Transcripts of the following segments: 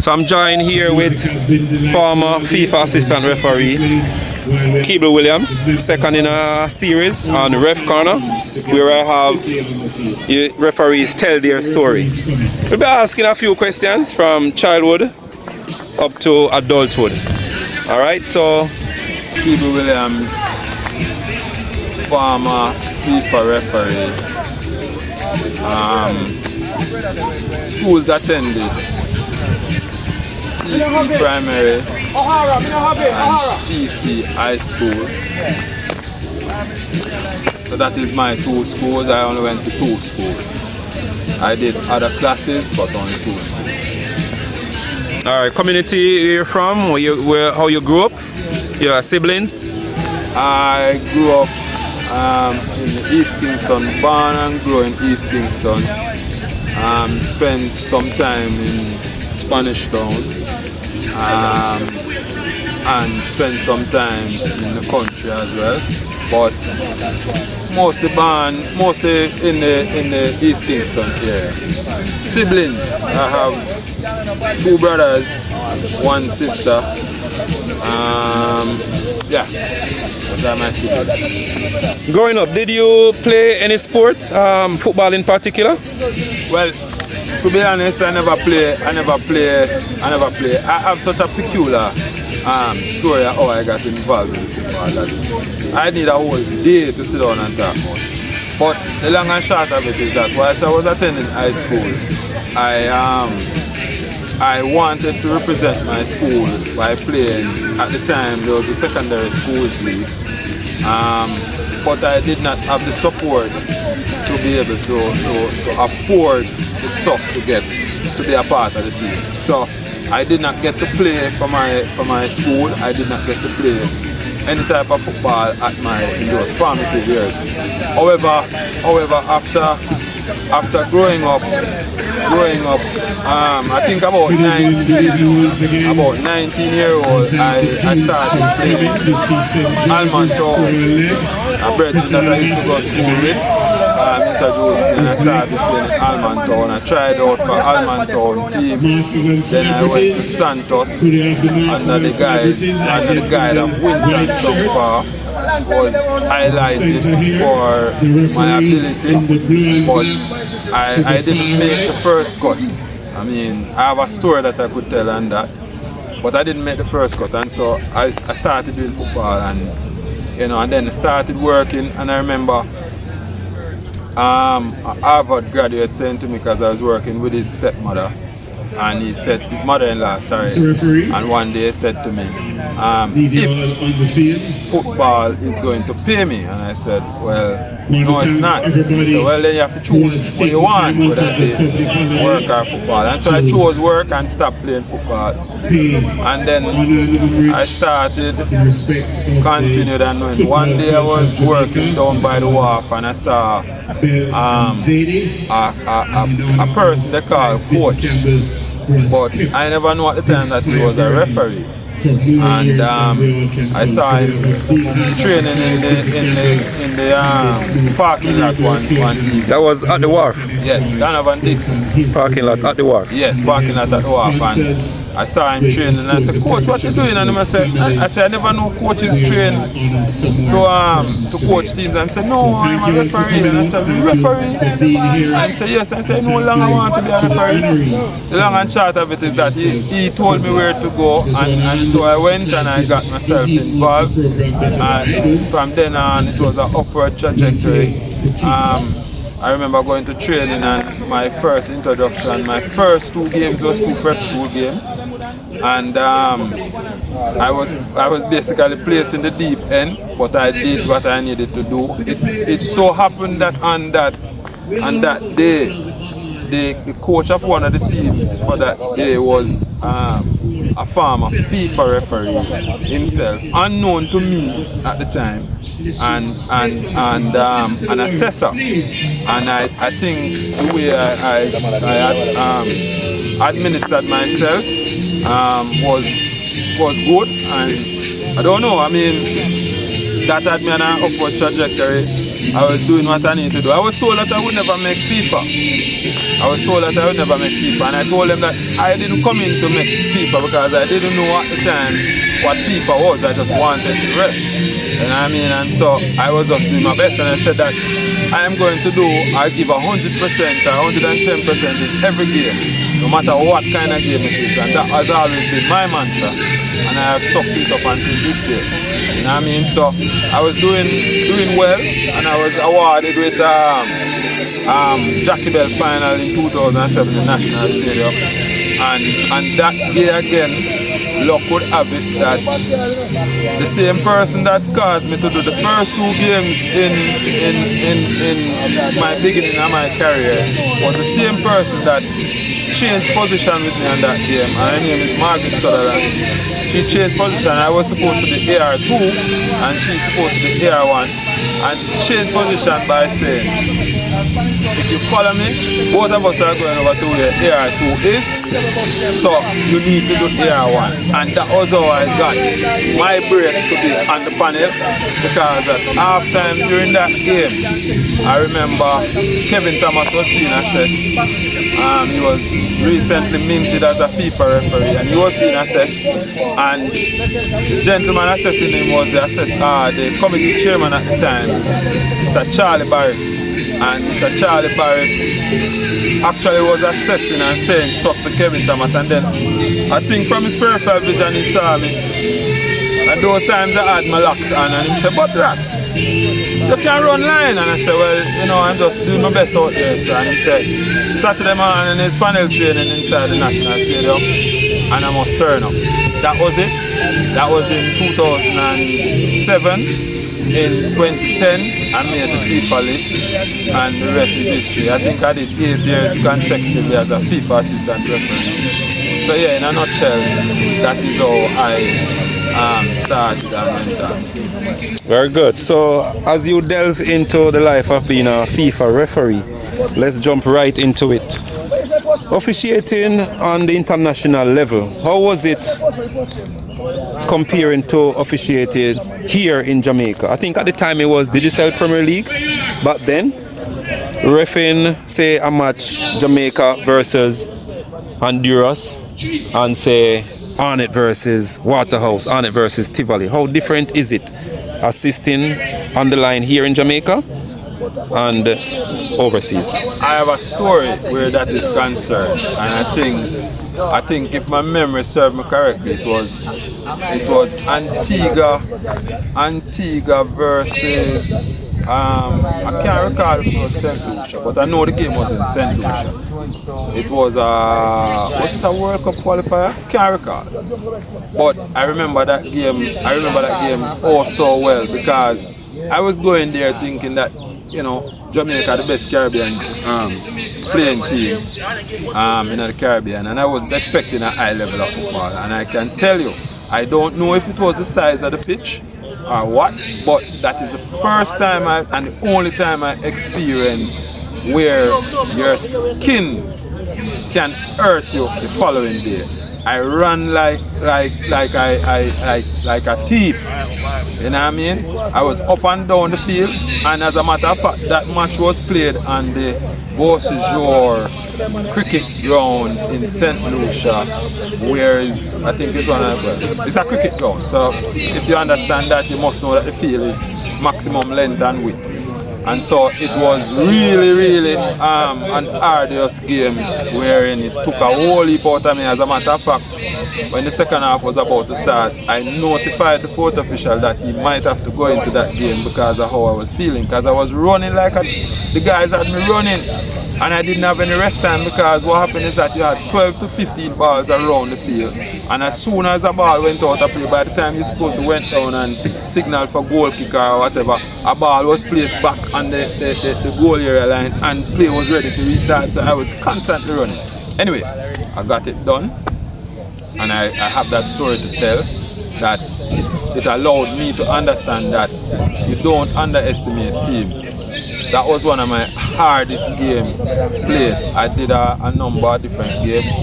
So I'm joined here with former FIFA assistant referee Keeble Williams, second in a series on Ref Corner, where I have the referees tell their story. We'll be asking a few questions from childhood up to adulthood. Alright, so Keeble Williams, former FIFA referee. Schools attended CC Primary and CC High School. So that is my two schools. I only went to two schools. I did other classes, but only two schools. Alright, community you're from, how you grew up? Your siblings? I grew up in East Kingston, born and grew in East Kingston. Spent some time in Spanish Town and spent some time in the country as well. But mostly in the East Kingston area. Siblings, I have two brothers, one sister. Yeah, those are my siblings. Growing up, did you play any sport, football in particular? Well, to be honest, I never play. I have such a peculiar story of how I got involved in football that I need a whole day to sit down and talk about. But the long and short of it is that whilst I was attending high school, I wanted to represent my school by playing. At the time, there was a secondary schools league, but I did not have the support to be able to afford the stuff to be a part of the team. So I did not get to play for my school. I did not get to play any type of football in those formative years. However, after growing up, I think about 19-year-old, I started playing Almanton. A brethren that I used to go to school with introduced me and I started playing Almanton. I tried out for Almanton team. Then I went to Santos under the guide of Winston Chumpa. Was highlighted for my ability, but I didn't make the first cut. I mean, I have a story that I could tell on that, but I didn't make the first cut, and so I started doing football, and and then I started working. And I remember a Harvard graduate saying to me, because I was working with his stepmother, and he said, his mother-in-law, sorry, and one day he said to me, if football is going to pay me, and I said, well, no, it's not. He said, well, then you have to choose what you want, whether it be work or football. And so I chose work and stopped playing football. And then I started, continued, and when one day I was working down by the wharf and I saw a person they call coach, but I never knew at the time that he was a referee. And I saw him training in the parking lot one evening. That was at the wharf? Yes, Donovan Dixon. Parking lot at the wharf? Yes, parking lot at the wharf. And I saw him training and I said, Coach, what are you doing? And I said, I never know coaches train to coach teams. And he said, no, I'm a referee. And I said, referee? And he said, yes. And I said, no longer want to be a referee. The long and short of it is that he told me where to go, and so I went and I got myself involved, and from then on it was an upward trajectory. I remember going to training, and my first introduction, my first 2 games was 2 prep school games, and I was basically placed in the deep end, but I did what I needed to do. It so happened that on that day, the coach of one of the teams for that day was a former FIFA referee himself, unknown to me at the time, and an assessor. And I think the way I administered myself was good, and I don't know, I mean, that had me on an upward trajectory. I was doing what I need to do. I was told that I would never make FIFA. I was told that I would never make FIFA, and I told them that I didn't come in to make FIFA because I didn't know at the time what FIFA was. I just wanted to ref. You know what I mean? And so I was just doing my best, and I said that I am going to do, I give 100% or 110% in every game, no matter what kind of game it is. And that has always been my mantra, and I have stuck it up until this day. You know what I mean? So I was doing well, and I was awarded with Jackie Bell final in 2007 in the National Stadium. And that year again, luck would have it that the same person that caused me to do the first 2 games in my beginning of my career was the same person that changed position with me on that game. And her name is Margaret Sutherland. She changed position. I was supposed to be AR2 and she's supposed to be AR1. And she changed position by saying, if you follow me, both of us are going over to where AR2 is, so you need to do AR1. And that was how I got my break to be on the panel, because at half time during that game, I remember Kevin Thomas was being assessed. He was recently minted as a FIFA referee, and he was being assessed. And the gentleman assessing him was the committee chairman at the time, Mr. Charlie Barrett. And Mr. Charlie Barrett actually was assessing and saying stuff to Kevin Thomas, and then I think from his peripheral vision he saw me. And those times I had my locks on, and he said, "But Ross, you can run line." And I said, "Well, you know, I'm just doing my best out there." So, and he said, Saturday morning his panel training inside the National Stadium, and I must turn up. That was it. That was in 2007. In 2010, I made the FIFA list, and the rest is history. I think I did 8 years consecutively as a FIFA assistant referee. So yeah, in a nutshell, that is how I started and went on. Very good. So as you delve into the life of being a FIFA referee, let's jump right into it. Officiating on the international level, how was it comparing to officiating here in Jamaica? I think at the time it was Digicel Premier League, but then reffing, say, a match Jamaica versus Honduras, and say Arnett versus Waterhouse, Arnett versus Tivoli. How different is it assisting on the line here in Jamaica and overseas? I have a story where that is concerned, and I think if my memory serves me correctly, it was Antigua versus I can't recall if it was St. Lucia, but I know the game was in St. Lucia. It was it a World Cup qualifier? Can't recall. But I remember that game. Oh so well, because I was going there thinking that, you know, Jamaica the best Caribbean playing team in the Caribbean, and I was expecting a high level of football. And I can tell you, I don't know if it was the size of the pitch or what, but that is the first time and the only time I experienced where your skin can hurt you the following day. I ran like a thief. You know what I mean? I was up and down the field, and as a matter of fact, that match was played on the Beausejour cricket ground in St. Lucia, where is, I think it's it's a cricket ground. So if you understand that, you must know that the field is maximum length and width. And so it was really an arduous game, wherein it took a whole heap out of me. As a matter of fact, when the second half was about to start, I notified the fourth official that he might have to go into that game because of how I was feeling. Because I was running like the guys had me running, and I didn't have any rest time, because what happened is that you had 12 to 15 balls around the field, and as soon as a ball went out of play, by the time you're supposed to went down and signal for goal kicker or whatever, a ball was placed back on the goal area line and play was ready to restart. So I was constantly running. Anyway, I got it done, and I have that story to tell, that it allowed me to understand that you don't underestimate teams. That was one of my hardest games played. I did a number of different games,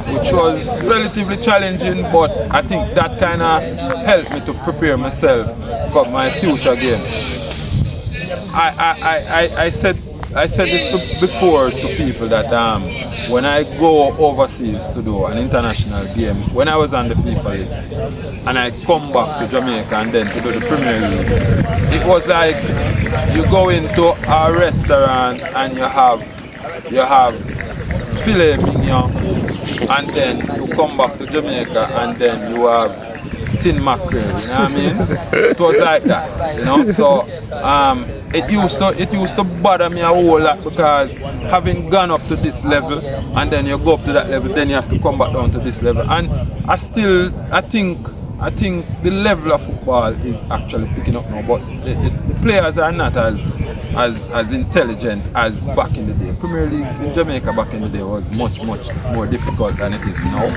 which was relatively challenging, but I think that kind of helped me to prepare myself for my future games. I said this before to people that when I go overseas to do an international game, when I was on the FIFA list, and I come back to Jamaica and then to do the Premier League, it was like you go into a restaurant and you have filet mignon, and then you come back to Jamaica and then you have tin mackerel, you know what I mean? It was like that, you know. So it used to bother me a whole lot, because having gone up to this level and then you go up to that level, then you have to come back down to this level. And I think the level of football is actually picking up now, but the players are not as intelligent as back in the day. Premier League in Jamaica back in the day was much more difficult than it is now,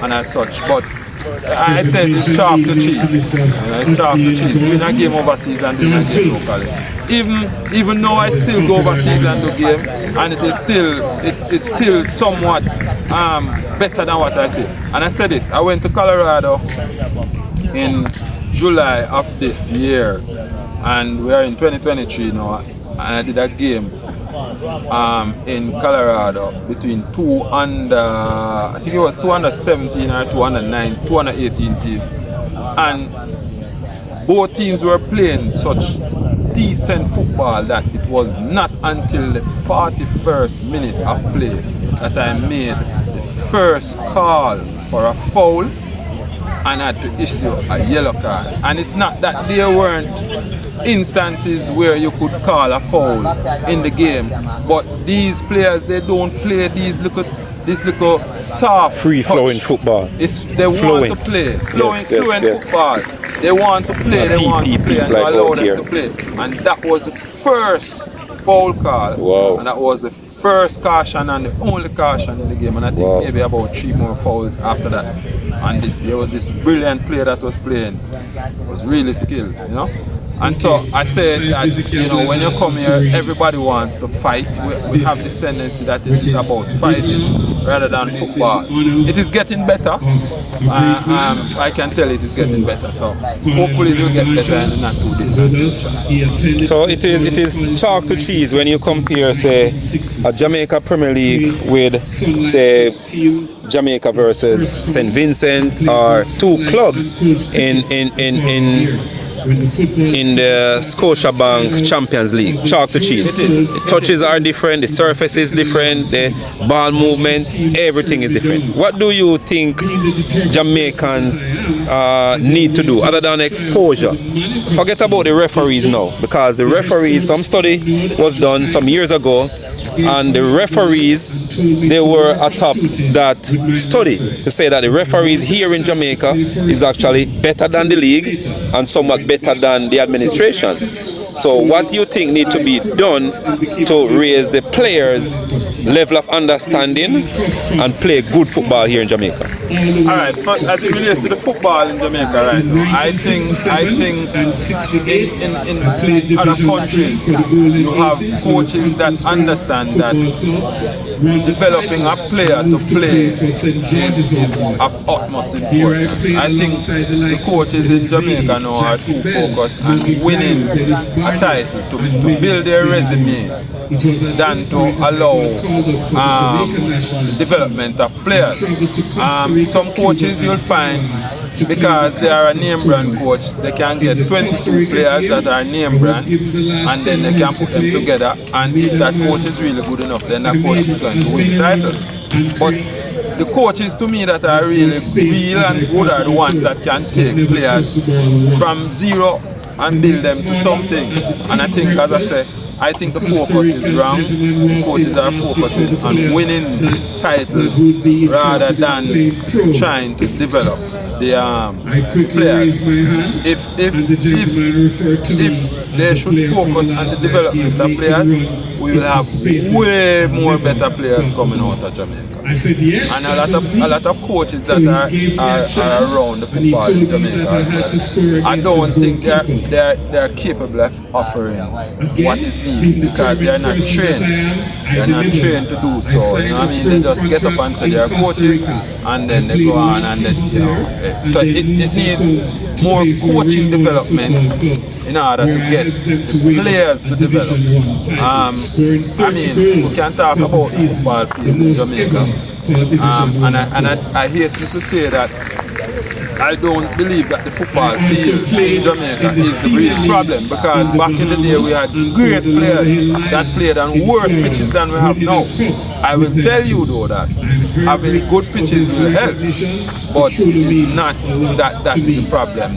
and as such. But I said it's chalk to cheese. It's chalk to cheese. Doing a game overseas and doing a game locally. Even though I still go overseas and do game, and it is still somewhat better than what I say. And I said this. I went to Colorado in July of this year, and we are in 2023 now. And I did a game in Colorado between I think it was 217 or 218 team, and both teams were playing such decent football that it was not until the 41st minute of play that I made the first call for a foul and had to issue a yellow card. And it's not that there weren't instances where you could call a foul in the game, but these players, they don't play this little soft, free-flowing football. They want to play fluent football. They want to play, and you allow them to play. And that was the first foul call. Wow. And that was the first caution and the only caution in the game. And I think maybe about 3 more fouls after that. And there was this brilliant player that was playing. It was really skilled, you know. And so I said that, you know, when you come here, everybody wants to fight. We have this tendency that it is about fighting rather than football. It is getting better. I can tell it is getting better. So hopefully it will get better in the not too distant future. So it is chalk to cheese when you compare, say, a Jamaica Premier League with, say, Jamaica versus St. Vincent, or two clubs in the Scotiabank Champions League. Chalk to cheese. The touches are different, the surface is different, the ball movement, everything is different. What do you think Jamaicans need to do other than exposure? Forget about the referees now, because the referees, some study was done some years ago, and the referees, they were atop that study to say that the referees here in Jamaica is actually better than the league and somewhat better than the administration. So what do you think need to be done to raise the players' level of understanding and play good football here in Jamaica? Alright, as it relates to the football in Jamaica right now, I think in other countries you have coaches that understand that developing a player to play is of utmost importance. I think the coaches in Jamaica now are too focused on winning a title to build their resume than to allow development of players. Some coaches you'll find, because they are a name brand coach, they can get 22 players that are name brand, and then they can put them together, and if that coach is really good enough, then that coach is going to win titles. But the coaches to me that are really real and good are the ones that can take players from zero and build them to something. And I think, as I said, I think the focus is wrong. The coaches are focusing on winning titles rather than trying to develop the players. If they should focus on the development of players, we will have way more better players coming out of Jamaica. And a lot of coaches that are around the football in Jamaica as well. I don't think they're capable of offering what is needed, because they are not trained. They are not trained to do so. You know what I mean? They just get up and say they are coaches, and then they go on and then, you know. So it needs more coaching development in order to get players to develop. I mean, we can talk about the football field in Jamaica, and I hasten to say that I don't believe that the football field in Jamaica is the real problem, because back in the day we had great players that played on worse pitches than we have now. I will tell you though that having good pitches will help, but it is not that is the problem.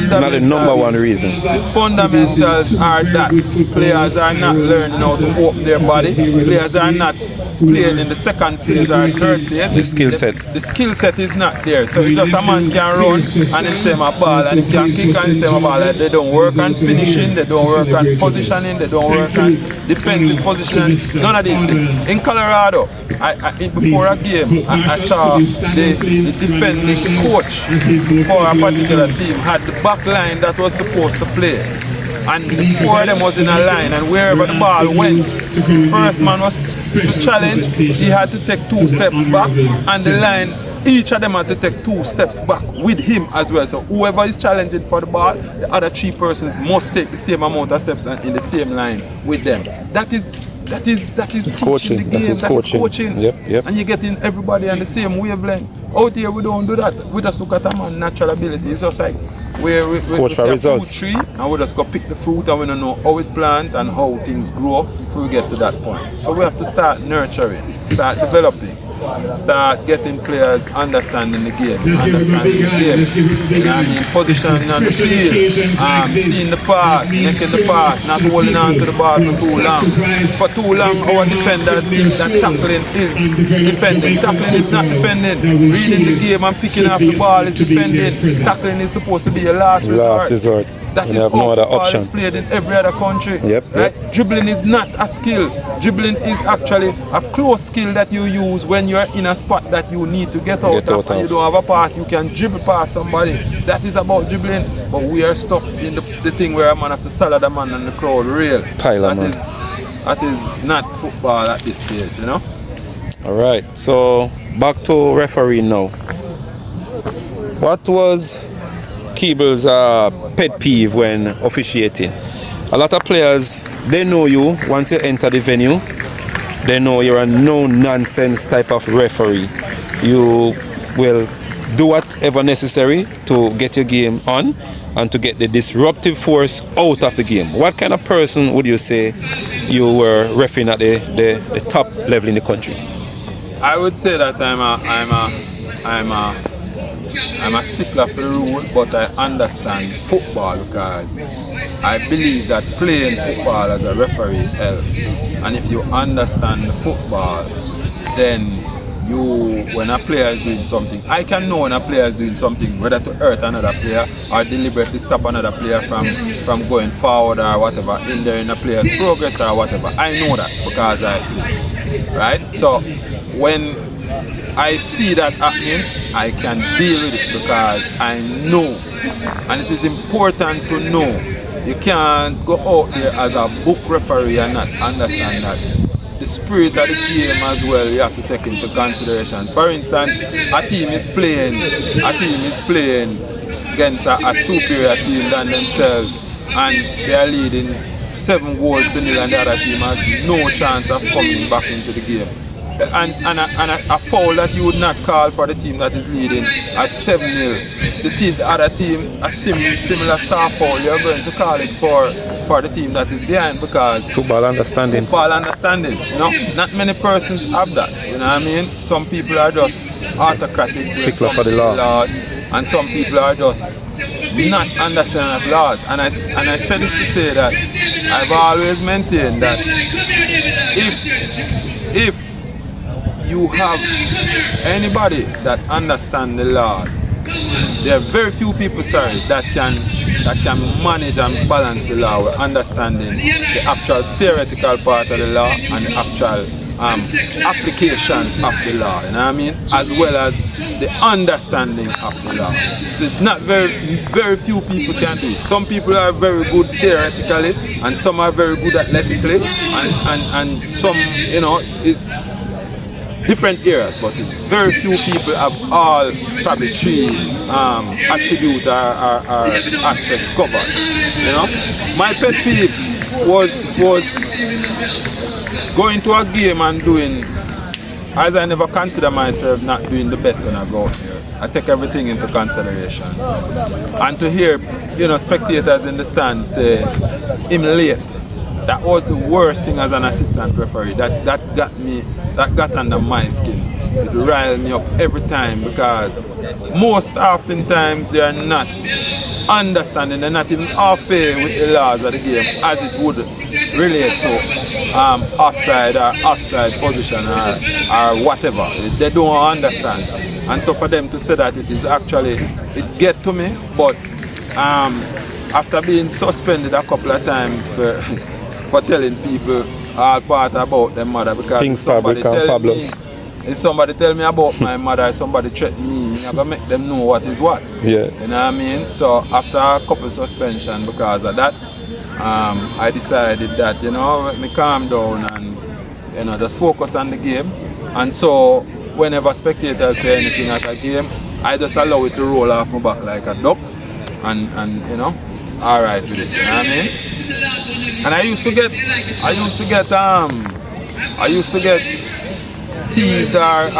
Not the number one reason. The fundamentals are that players are not learning how to open their body, players are not playing in the second phase or third phase. The skill set. The skill set is not there. So it's just a man can run and then say my ball, and he can kick and say my ball. Like they don't work on finishing, they don't work on positioning, they don't work on defensive positioning. None of these things. In Colorado, before a game, I saw the defending coach for a particular team had the back line that was supposed to play. And the four of them was in a line, and wherever the ball went, the first man was to challenge, he had to take 2 steps back, and the line, each of them had to take 2 steps back with him as well. So whoever is challenging for the ball, the other 3 persons must take the same amount of steps in the same line with them. That is coaching. The game. That is coaching. Yep. And you're getting everybody on the same wavelength. Out here we don't do that. We just look at a man's natural ability. It's just like we see a fruit tree and we just go pick the fruit, and we don't know how it plant and how things grow before we get to that point. So we have to start nurturing, start developing, start getting players understanding the game, positioning on the field, seeing the pass, making the pass, not holding on to the ball for too long. For too long, our defenders think that tackling is defending. Tackling is not defending. Reading the game and picking up the ball is defending. Tackling is supposed to be a last resort. That is how football is played in every other country. Right? Dribbling is not a skill. Dribbling is actually a close skill that you use when you're in a spot that you need to get out of, and you don't have a pass. You can dribble past somebody. That is about dribbling. But we are stuck in the thing where a man have to salad a man and the crowd rail. That is not football at this stage, you know. All right. So back to refereeing now. What was Keeble's pet peeve when officiating? A lot of players, they know you once you enter the venue. They know you're a no-nonsense type of referee. You will do whatever necessary to get your game on and to get the disruptive force out of the game. What kind of person would you say you were refereeing at the top level in the country? I would say that I'm a stickler for the rule, but I understand football because I believe that playing football as a referee helps. And if you understand the football, then when a player is doing something, I can know when a player is doing something, whether to hurt another player or deliberately stop another player from going forward or whatever, hindering a player's progress or whatever. I know that because I play, right? So when I see that happening, I can deal with it because I know, and it is important to know. You can't go out there as a book referee and not understand that the spirit of the game as well you have to take into consideration. For instance, a team is playing against a superior team than themselves, and they are leading 7 goals to 0, and the other team has no chance of coming back into the game. And a foul that you would not call for the team that is leading at 7-0. The other team, a similar soft foul, you're going to call it for the team that is behind because football understanding. You know, not many persons have that. You know what I mean? Some people are just autocratic, stickler for the laws, and some people are just not understanding of laws. And I said this to say that I've always maintained that if you have anybody that understands the laws, there are very few people, that can manage and balance the law with understanding the actual theoretical part of the law and the actual applications of the law, you know what I mean? As well as the understanding of the law. So it's not very few people can do it. Some people are very good theoretically and some are very good athletically, and some, you know, different areas, but it's very few people have all probably three attribute or aspect covered. You know, my pet peeve was going to a game and doing, as I never consider myself not doing the best when I go out here. I take everything into consideration. And to hear, spectators in the stands say, "Him late." That was the worst thing as an assistant referee. That got under my skin. It riled me up every time because most often times they are not understanding, they're not even halfway with the laws of the game as it would relate to offside or offside position or whatever. They don't understand. And so for them to say that it is actually, it get to me, but after being suspended a couple of times for telling people all part about their mother, because if somebody tell me about my mother, somebody threaten me, I'm gonna make them know what is what. Yeah. You know what I mean? So after a couple suspension because of that, I decided that, let me calm down and just focus on the game. And so whenever spectators say anything at a game, I just allow it to roll off my back like a duck and alright with it. You know what I mean? And I used to get teased or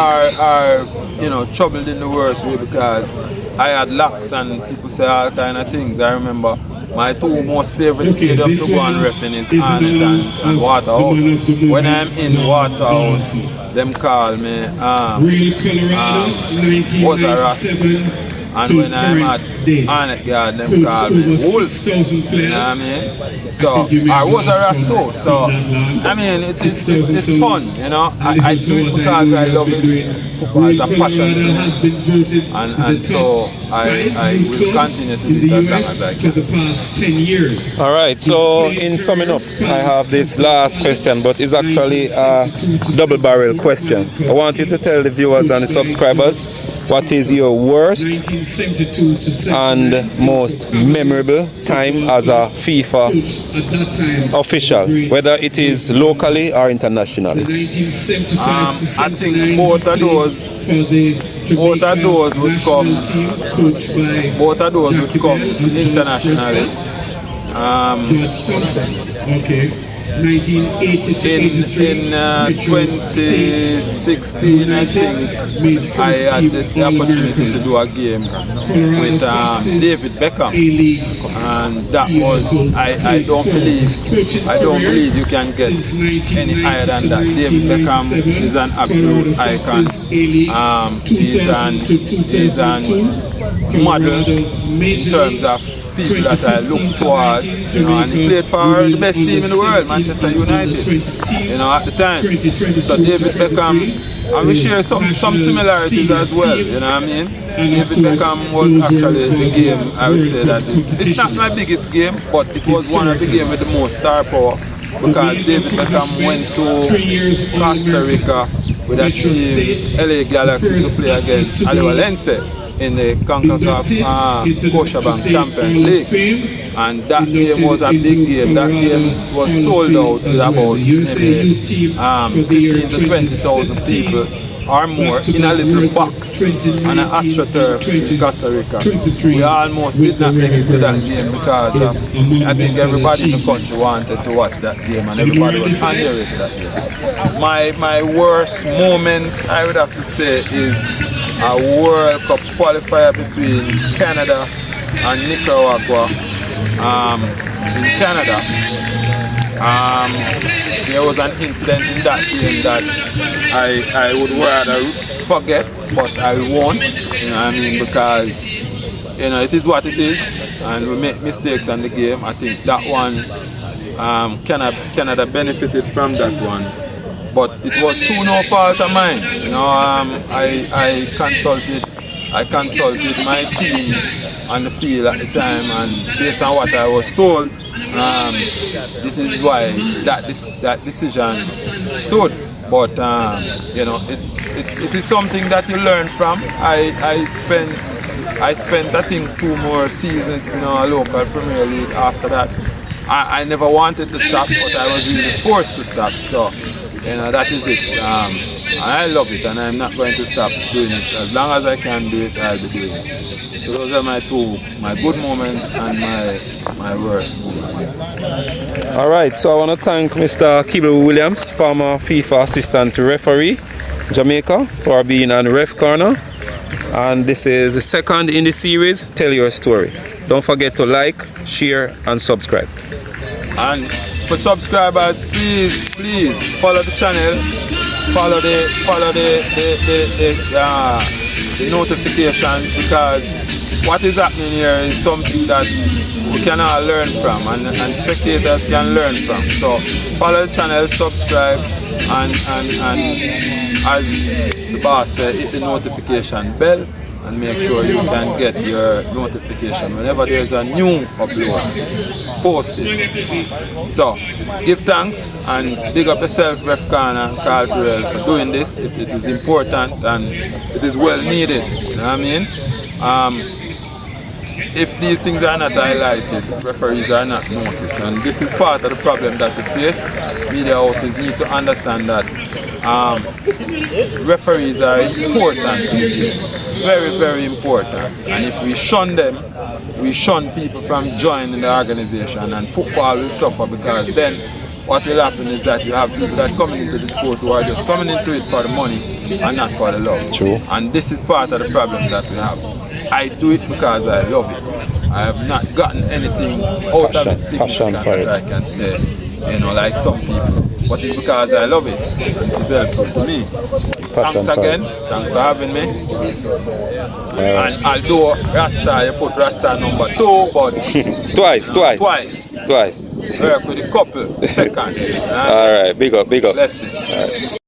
troubled in the worst way because I had locks and people say all kind of things. I remember my two most favorite stadiums to go and ref in is Arnett and Waterhouse. When I'm in Waterhouse, them call me was a Ras. And when I'm at Arnett Yard, them call me Wolves. You know what I mean? So I was a Ras too. So I mean it's fun, I do it because I love it. Football is a passion for me. And so I will continue to do it as long as I can. Alright, so in summing up, I have this last question, but it's actually a double barrel question. I want you to tell the viewers and the subscribers what is your worst and most memorable time as a FIFA official, whether it is locally or internationally? I think both of those would come internationally. In 2016, I think I had the opportunity to do a game with David Beckham, and that was I don't believe you can get any higher than that. David Beckham is an absolute icon. He's an model in terms of people that I look towards, and he played for the best team in the world, Manchester United, at the time. So David Beckham, and we share some similarities as well, you know what I mean? David Beckham was actually the game, I would say that it's not my biggest game, but it was one of the games with the most star power, because David Beckham went to Costa Rica with a team, LA Galaxy, to play against Alajuelense in the CONCACAF Scotiabank Champions League, and that game was a big game. That game was sold out with about maybe 15,000 to 20,000 people or more in a little box on an AstroTurf in Costa Rica. We almost did not make it to that game because I think everybody in the country wanted to watch that game and everybody was hungry for that game. My worst moment, I would have to say, is a World Cup qualifier between Canada and Nicaragua. In Canada, there was an incident in that game that I would rather forget, but I won't, you know what I mean, because it is what it is, and we make mistakes on the game. I think that one, Canada benefited from that one. But it was no fault of mine. I consulted my team on the field at the time, and based on what I was told, this is why that decision stood. But it is something that you learn from. I spent I think 2 more seasons in our local Premier League after that. I never wanted to stop, but I was really forced to stop. So that is it. And I love it, and I'm not going to stop doing it. As long as I can do it, I'll be doing it. So those are my good moments and my worst moments. All right, so I want to thank Mr. Keeble Williams, former FIFA assistant referee, Jamaica, for being on Ref Corner. And this is the second in the series, Tell Your Story. Don't forget to like, share, and subscribe. And for subscribers, please follow the channel, follow the notification, because what is happening here is something that we can all learn from, and spectators can learn from. So follow the channel, subscribe, and as the boss said, hit the notification bell and make sure you can get your notification whenever there's a new upload posted. So give thanks and big up yourself, Ref Corner, Carl Terrell, for doing this. It is important and it is well needed. You know what I mean? If these things are not highlighted, referees are not noticed, and this is part of the problem that we face. Media houses need to understand that referees are important, very important, and if we shun them, we shun people from joining the organization, and football will suffer, because then what will happen is that you have people that coming into the sport who are just coming into it for the money and not for the love. True. And this is part of the problem that we have. I do it because I love it. I have not gotten anything out of it significant that I can say, you know, like some people. But it's because I love it. It's helpful to me. Thanks again. Thanks for having me. And although Rasta, you put Rasta number 2, but Twice. Work with the couple, second. All right, big up. Blessing.